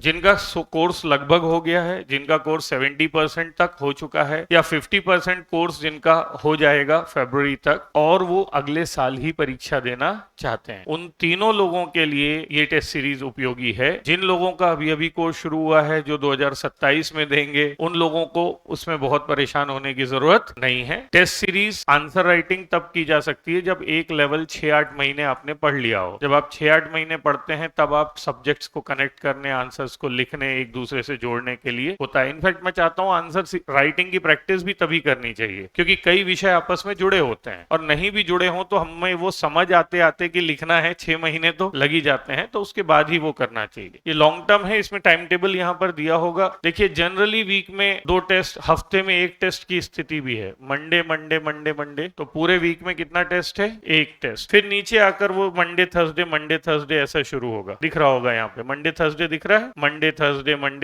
जिनका कोर्स लगभग हो गया है, जिनका कोर्स 70% तक हो चुका है या 50% कोर्स जिनका हो जाएगा फरवरी तक और वो अगले साल ही परीक्षा देना चाहते हैं, उन तीनों लोगों के लिए ये टेस्ट सीरीज उपयोगी है। जिन लोगों का अभी अभी कोर्स शुरू हुआ है जो 2027 में देंगे, उन लोगों को उसमें बहुत परेशान होने की जरूरत नहीं है। टेस्ट सीरीज आंसर राइटिंग तब की जा सकती है जब एक लेवल 6-8 महीने आपने पढ़ लिया हो। जब आप 6-8 महीने पढ़ते हैं तब आप सब्जेक्ट्स को कनेक्ट करने, आंसर्स को लिखने, एक दूसरे से जोड़ने के लिए होता है। इनफैक्ट मैं चाहता हूं आंसर राइटिंग की प्रैक्टिस भी तभी करनी चाहिए क्योंकि कई विषय आपस में जुड़े होते हैं और नहीं भी जुड़े हों तो हमें वो समझ आते आते कि लिखना है 6 महीने तो लग ही जाते हैं, तो उसके बाद ही वो करना चाहिए। ये लॉन्ग टर्म है, इसमें टाइम टेबल यहाँ पर दिया होगा। देखिए जनरली वीक में 2 टेस्ट, हफ्ते में 1 टेस्ट की स्थिति भी है। मंडे मंडे मंडे मंडे, तो पूरे वीक में कितना टेस्ट है? 1 टेस्ट। फिर नीचे आकर वो मंडे थर्सडे ऐसा शुरू होगा, दिख रहा होगा यहाँ पे मंडे थर्सडे दिख रहा है, मंडे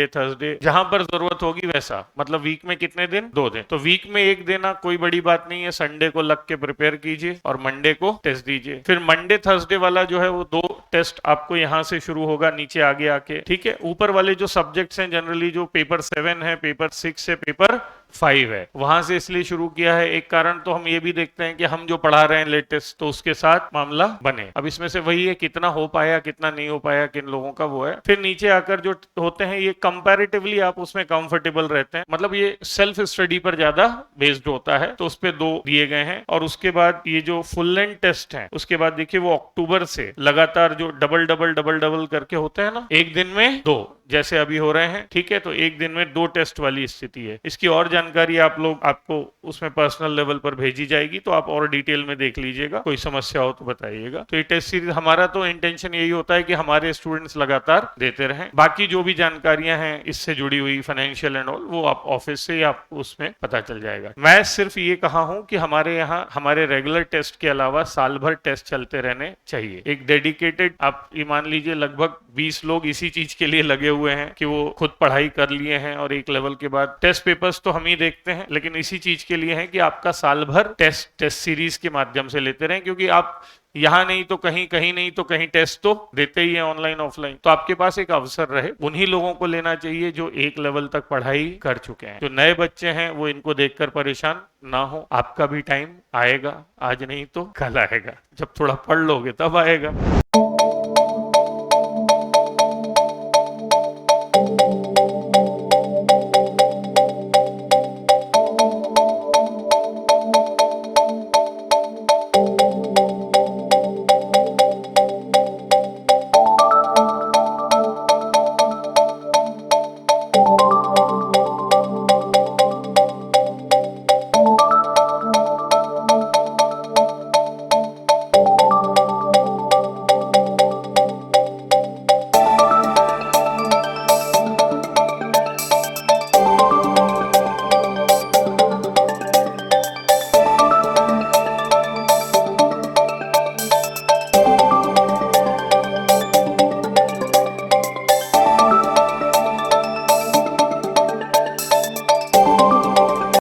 थर्सडे जहां पर जरूरत होगी वैसा। मतलब वीक में कितने दिन? 2 दिन। तो वीक में 1 देना कोई बड़ी बात नहीं है, संडे को लग के प्रिपेयर कीजिए और मंडे को टेस्ट दीजिए। फिर मंडे थर्सडे वाला जो है वो 2 टेस्ट आपको यहां से शुरू होगा नीचे आगे आके, ठीक है। ऊपर वाले जो सब्जेक्ट्स हैं जनरली जो पेपर 7 है, पेपर 6 है, पेपर 5 है, वहां से इसलिए शुरू किया है। एक कारण तो हम ये भी देखते हैं कि हम जो पढ़ा रहे हैं लेटेस्ट तो उसके साथ मामला बने। अब इसमें से वही है कितना हो पाया कितना नहीं हो पाया किन लोगों का वो है। फिर नीचे आकर जो होते हैं ये कंपैरेटिवली आप उसमें कंफर्टेबल रहते हैं, मतलब ये सेल्फ स्टडी पर ज्यादा बेस्ड होता है, तो उस पे 2 दिए गए हैं। और उसके बाद ये जो फुल लेंथ टेस्ट है उसके बाद देखिए वो अक्टूबर से लगातार जो डबल डबल डबल डबल करके होते हैं ना, एक दिन में 2 जैसे अभी हो रहे हैं, ठीक है। तो एक दिन में 2 टेस्ट वाली स्थिति है। इसकी और जानकारी आपको उसमें पर्सनल लेवल पर भेजी जाएगी, तो आप और डिटेल में देख लीजिएगा। कोई समस्या हो तो बताइएगा। तो ये टेस्ट सीरीज हमारा तो इंटेंशन यही होता है कि हमारे स्टूडेंट्स लगातार देते रहें। बाकी जो भी जानकारियां हैं इससे जुड़ी हुई फाइनेंशियल एंड ऑल, वो आप ऑफिस से या आप उसमें पता चल जाएगा। मैं सिर्फ ये कहा हूं कि हमारे यहाँ हमारे रेगुलर टेस्ट के अलावा साल भर टेस्ट चलते रहने चाहिए। एक डेडिकेटेड, आप ये मान लीजिए लगभग 20 लोग इसी चीज के लिए लगे हुए हैं कि वो खुद पढ़ाई कर लिए हैं और एक लेवल के बाद टेस्ट पेपर्स तो हम ही देखते हैं, लेकिन इसी चीज के लिए है कि आपका साल भर टेस्ट सीरीज के माध्यम से लेते रहें, क्योंकि आप यहाँ नहीं तो कहीं, कहीं नहीं तो कहीं टेस्ट तो देते ही है ऑनलाइन ऑफलाइन। तो आपके पास एक अवसर रहे, उन्हीं लोगों को लेना चाहिए जो एक लेवल तक पढ़ाई कर चुके हैं। जो नए बच्चे हैं वो इनको देखकर परेशान ना हो। आपका भी टाइम आएगा, आज नहीं तो कल आएगा। जब थोड़ा पढ़ लोगे तब आएगा।